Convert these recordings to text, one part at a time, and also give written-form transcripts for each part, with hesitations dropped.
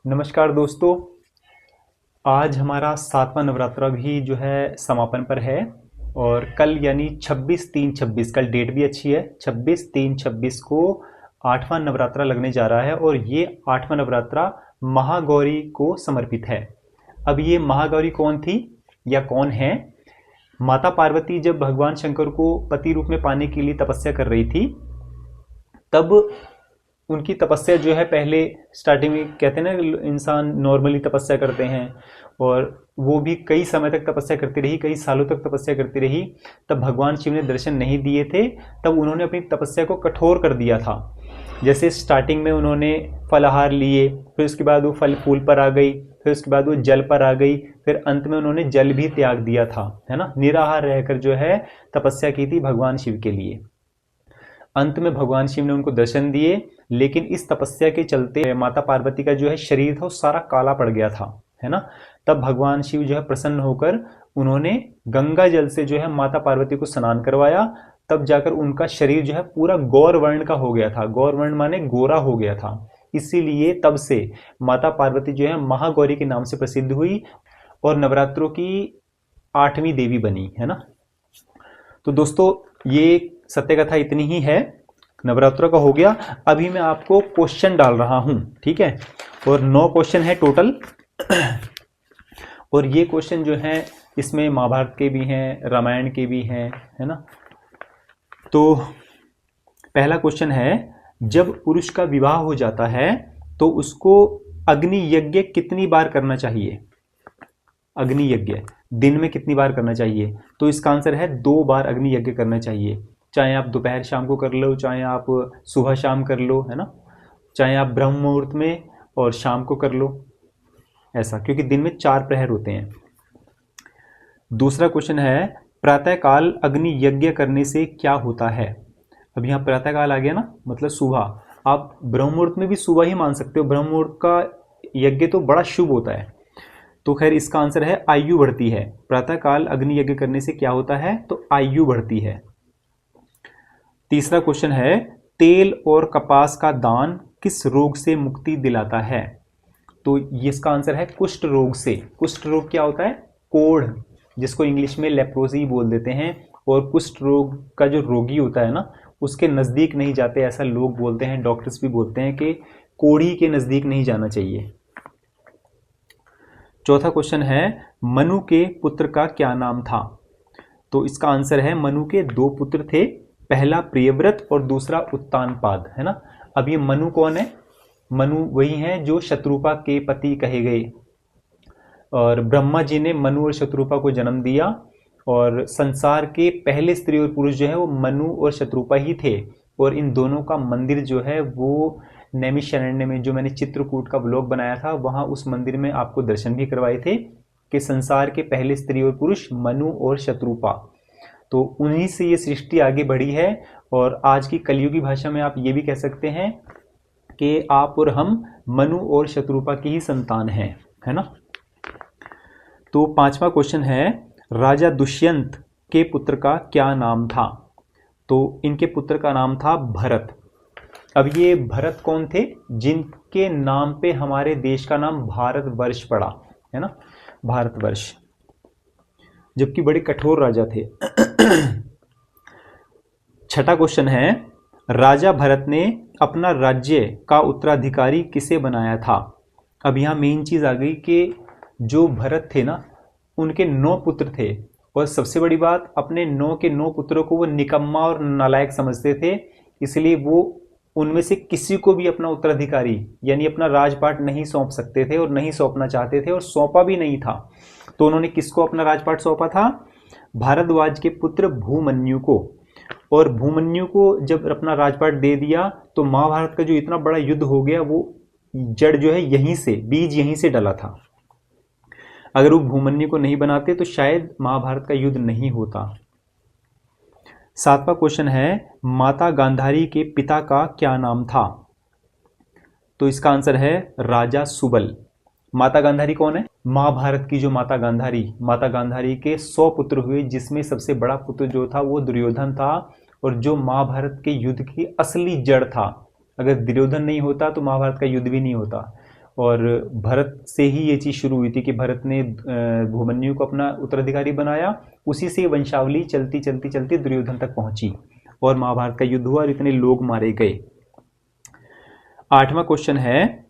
नमस्कार दोस्तों। आज हमारा सातवां नवरात्रा भी जो है समापन पर है और कल यानी 26/3/26 कल डेट भी अच्छी है। 26/3/26 को आठवां नवरात्रा लगने जा रहा है और ये आठवां नवरात्रा महागौरी को समर्पित है। अब ये महागौरी कौन थी या कौन है? माता पार्वती जब भगवान शंकर को पति रूप में पाने के लिए तपस्या कर रही थी, तब उनकी तपस्या जो है, पहले स्टार्टिंग में कहते हैं ना, इंसान नॉर्मली तपस्या करते हैं और वो भी कई समय तक तपस्या करती रही, कई सालों तक तपस्या करती रही। तब भगवान शिव ने दर्शन नहीं दिए थे, तब उन्होंने अपनी तपस्या को कठोर कर दिया था। जैसे स्टार्टिंग में उन्होंने फलाहार लिए, फिर उसके बाद वो फल फूल पर आ गई, फिर उसके बाद वो जल पर आ गई, फिर अंत में उन्होंने जल भी त्याग दिया था, है ना। निराहार रहकर जो है तपस्या की थी भगवान शिव के लिए। अंत में भगवान शिव ने उनको दर्शन दिए, लेकिन इस तपस्या के चलते माता पार्वती का जो है शरीर था वो सारा काला पड़ गया था, है ना। तब भगवान शिव जो है प्रसन्न होकर उन्होंने गंगा जल से जो है माता पार्वती को स्नान करवाया। तब जाकर उनका शरीर जो है पूरा गौर वर्ण का हो गया था। गौर वर्ण माने गोरा हो गया था। इसीलिए तब से माता पार्वती जो है महागौरी के नाम से प्रसिद्ध हुई और नवरात्रों की 8वीं देवी बनी, है ना। तो दोस्तों, ये सत्य कथा इतनी ही है। नवरात्रों का हो गया। अभी मैं आपको क्वेश्चन डाल रहा हूं, ठीक है। और 9 क्वेश्चन है टोटल और ये क्वेश्चन जो हैं इसमें महाभारत के भी हैं, रामायण के भी हैं, है ना। तो पहला क्वेश्चन है, जब पुरुष का विवाह हो जाता है तो उसको अग्नि यज्ञ कितनी बार करना चाहिए? अग्नि यज्ञ दिन में कितनी बार करना चाहिए? तो इसका आंसर है 2 बार अग्नि यज्ञ करना चाहिए। चाहे आप दोपहर शाम को कर लो, चाहे आप सुबह शाम कर लो, है ना। चाहे आप ब्रह्म मुहूर्त में और शाम को कर लो, ऐसा, क्योंकि दिन में 4 प्रहर होते हैं। दूसरा क्वेश्चन है, प्रातःकाल अग्नि यज्ञ करने से क्या होता है? अब यहाँ प्रातःकाल आ गया ना, मतलब सुबह। आप ब्रह्म मुहूर्त में भी सुबह ही मान सकते हो। ब्रह्म मुहूर्त का यज्ञ तो बड़ा शुभ होता है। तो खैर इसका आंसर है आयु बढ़ती है। प्रातःकाल अग्नि यज्ञ करने से क्या होता है? तो आयु बढ़ती है। तीसरा क्वेश्चन है, तेल और कपास का दान किस रोग से मुक्ति दिलाता है? तो इसका आंसर है कुष्ठ रोग से। कुष्ठ रोग क्या होता है? कोढ़, जिसको इंग्लिश में लेप्रोसी बोल देते हैं। और कुष्ठ रोग का जो रोगी होता है ना, उसके नज़दीक नहीं जाते, ऐसा लोग बोलते हैं। डॉक्टर्स भी बोलते हैं कि कोढ़ी के नज़दीक नहीं जाना चाहिए। चौथा क्वेश्चन है, मनु के पुत्र का क्या नाम था? तो इसका आंसर है, मनु के 2 पुत्र थे, पहला प्रियव्रत और दूसरा उत्तानपाद, है ना। अब ये मनु कौन है? मनु वही हैं जो शत्रुपा के पति कहे गए। और ब्रह्मा जी ने मनु और शत्रुपा को जन्म दिया और संसार के पहले स्त्री और पुरुष जो है वो मनु और शत्रुपा ही थे। और इन दोनों का मंदिर जो है वो नैमिषारण्य में, जो मैंने चित्रकूट का व्लॉग बनाया था, वहाँ उस मंदिर में आपको दर्शन भी करवाए थे कि संसार के पहले स्त्री और पुरुष मनु और शत्रुपा। तो उन्हीं से ये सृष्टि आगे बढ़ी है। और आज की कलयुगी भाषा में आप ये भी कह सकते हैं कि आप और हम मनु और शत्रुपा की ही संतान हैं, है ना। तो 5वां क्वेश्चन है, राजा दुष्यंत के पुत्र का क्या नाम था? तो इनके पुत्र का नाम था भरत। अब ये भरत कौन थे? जिनके नाम पे हमारे देश का नाम भारतवर्ष पड़ा, है ना, भारतवर्ष, जबकि बड़े कठोर राजा थे। 6ठा क्वेश्चन है, राजा भरत ने अपना राज्य का उत्तराधिकारी किसे बनाया था? अब यहाँ मेन चीज आ गई कि जो भरत थे ना, उनके 9 पुत्र थे और सबसे बड़ी बात, अपने 9 के 9 पुत्रों को वो निकम्मा और नालायक समझते थे। इसलिए वो उनमें से किसी को भी अपना उत्तराधिकारी यानी अपना राजपाट नहीं सौंप सकते थे और नहीं सौंपना चाहते थे और सौंपा भी नहीं था। तो उन्होंने किसको अपना राजपाट सौंपा था? भारद्वाज के पुत्र भूमन्यु को। और भूमन्यु को जब अपना राजपाट दे दिया तो महाभारत का जो इतना बड़ा युद्ध हो गया, वो जड़ जो है यहीं से, बीज यहीं से डला था। अगर वो भूमन्यु को नहीं बनाते तो शायद महाभारत का युद्ध नहीं होता। 7वां क्वेश्चन है, माता गांधारी के पिता का क्या नाम था? तो इसका आंसर है राजा सुबल। माता गांधारी कौन है? महाभारत की जो माता गांधारी के 100 पुत्र हुए, जिसमें सबसे बड़ा पुत्र जो था वो दुर्योधन था और जो महाभारत के युद्ध की असली जड़ था। अगर दुर्योधन नहीं होता तो महाभारत का युद्ध भी नहीं होता। और भरत से ही ये चीज़ शुरू हुई थी कि भरत ने भूमन्यु को अपना उत्तराधिकारी बनाया। उसी से वंशावली चलती चलती चलती दुर्योधन तक पहुंची और महाभारत का युद्ध हुआ और इतने लोग मारे गए। 8वां क्वेश्चन है,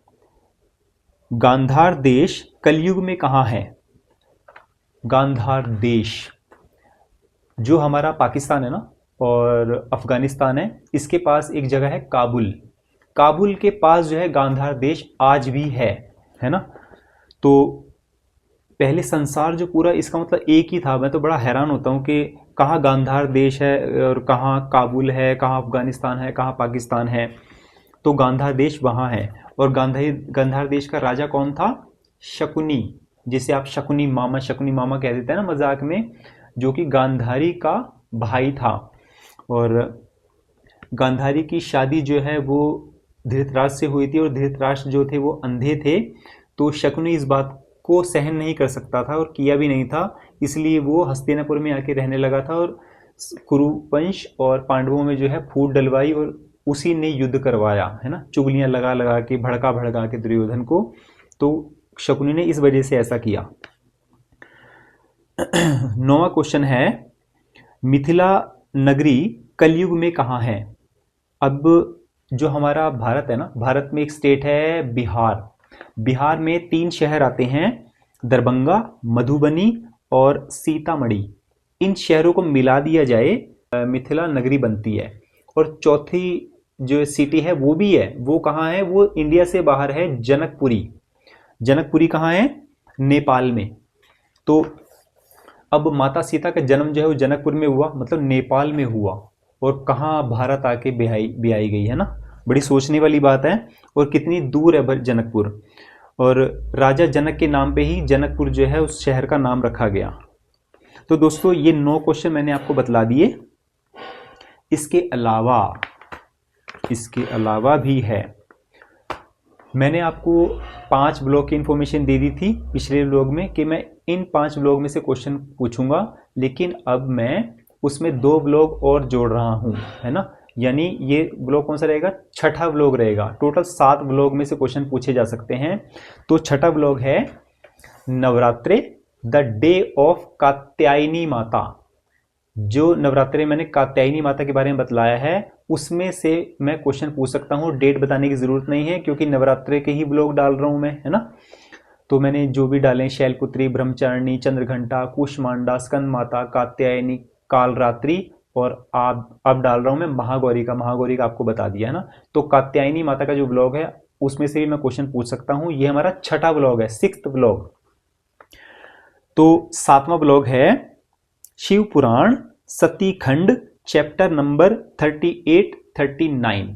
गांधार देश कलयुग में कहाँ है? गांधार देश जो हमारा पाकिस्तान है ना और अफगानिस्तान है, इसके पास एक जगह है काबुल। काबुल के पास जो है गांधार देश आज भी है ना। तो पहले संसार जो पूरा इसका मतलब एक ही था। मैं तो बड़ा हैरान होता हूँ कि कहाँ गांधार देश है और कहाँ काबुल है, कहाँ अफगानिस्तान है, कहाँ पाकिस्तान है। तो गांधार देश वहाँ है। और गांधार देश का राजा कौन था? शकुनी, जिसे आप शकुनी मामा कह देते हैं ना मजाक में, जो कि गांधारी का भाई था। और गांधारी की शादी जो है वो धृतराष्ट्र से हुई थी और धृतराष्ट्र जो थे वो अंधे थे। तो शकुनी इस बात को सहन नहीं कर सकता था और किया भी नहीं था, इसलिए वो हस्तिनापुर में आके रहने लगा था और कुरुवंश और पांडवों में जो है फूट डलवाई और उसी ने युद्ध करवाया, है ना, चुगलियां लगा लगा के भड़का भड़का के दुर्योधन को। तो शकुनी ने इस वजह से ऐसा किया। 9वां क्वेश्चन है, मिथिला नगरी कलयुग में कहाँ है? अब जो हमारा भारत है ना, भारत में एक स्टेट है बिहार। बिहार में 3 शहर आते हैं, दरभंगा, मधुबनी और सीतामढ़ी। इन शहरों को मिला दिया जाए मिथिला नगरी बनती है। और चौथी जो सिटी है वो भी है, वो कहाँ है? वो इंडिया से बाहर है, जनकपुरी। जनकपुरी कहाँ है? नेपाल में। तो अब माता सीता का जन्म जो है वो जनकपुर में हुआ, मतलब नेपाल में हुआ, और कहाँ भारत आके ब्याई गई, है ना। बड़ी सोचने वाली बात है। और कितनी दूर है जनकपुर। और राजा जनक के नाम पे ही जनकपुर जो है उस शहर का नाम रखा गया। तो दोस्तों ये 9 क्वेश्चन मैंने आपको बतला दिए। इसके अलावा भी है। मैंने आपको 5 ब्लॉग की इंफॉर्मेशन दे दी थी पिछले ब्लॉग में कि मैं इन 5 ब्लॉग में से क्वेश्चन पूछूंगा, लेकिन अब मैं उसमें 2 ब्लॉग और जोड़ रहा हूं, है ना। यानी ये ब्लॉग कौन सा रहेगा? 6ठा ब्लॉग रहेगा। टोटल 7 ब्लॉग में से क्वेश्चन पूछे जा सकते हैं। तो 6ठा ब्लॉग है नवरात्रे, द डे ऑफ कात्यायनी माता। जो नवरात्रे मैंने कात्यायनी माता के बारे में बतलाया है, उसमें से मैं क्वेश्चन पूछ सकता हूँ। डेट बताने की जरूरत नहीं है क्योंकि नवरात्रे के ही ब्लॉग डाल रहा हूँ मैं, है ना। तो मैंने जो भी डाले, शैलपुत्री, ब्रह्मचारिणी, चंद्रघंटा, कुष्मांडा, स्कंद माता, कात्यायनी, कालरात्रि, और अब डाल रहा हूँ मैं महागौरी का आपको बता दिया, है ना। तो कात्यायनी माता का जो ब्लॉग है उसमें से भी मैं क्वेश्चन पूछ सकता हूँ। ये हमारा 6ठा ब्लॉग है, 6th ब्लॉग। तो 7वां ब्लॉग है शिव पुराण सती खंड, चैप्टर नंबर 38, 39।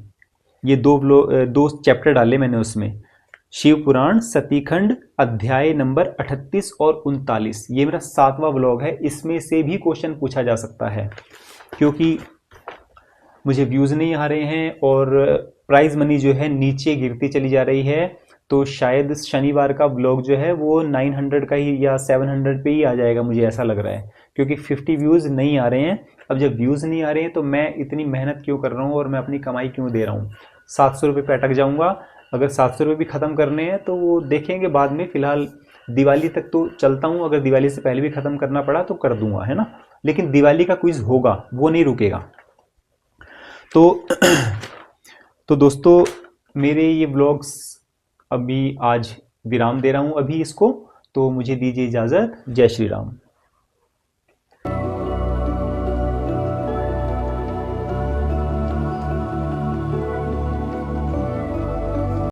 ये 2 चैप्टर डाले मैंने उसमें। शिव पुराण सती खंड अध्याय नंबर 38 और 39। ये मेरा 7वां ब्लॉग है। इसमें से भी क्वेश्चन पूछा जा सकता है क्योंकि मुझे व्यूज़ नहीं आ रहे हैं और प्राइज मनी जो है नीचे गिरती चली जा रही है। तो शायद शनिवार का ब्लॉग जो है वो 900 का ही या 700 पे ही आ जाएगा, मुझे ऐसा लग रहा है, क्योंकि 50 व्यूज़ नहीं आ रहे हैं। अब जब व्यूज़ नहीं आ रहे हैं तो मैं इतनी मेहनत क्यों कर रहा हूँ और मैं अपनी कमाई क्यों दे रहा हूँ? 700 रुपये पे अटक जाऊँगा। अगर 700 रुपये भी ख़त्म करने हैं तो वो देखेंगे बाद में। फ़िलहाल दिवाली तक तो चलता हूँ, अगर दिवाली से पहले भी ख़त्म करना पड़ा तो कर दूंगा, है ना। लेकिन दिवाली का क्विज़ होगा, वो नहीं रुकेगा। तो दोस्तों मेरे ये व्लॉग्स अभी आज विराम दे रहा हूँ अभी इसको। तो मुझे दीजिए इजाज़त। जय श्री राम।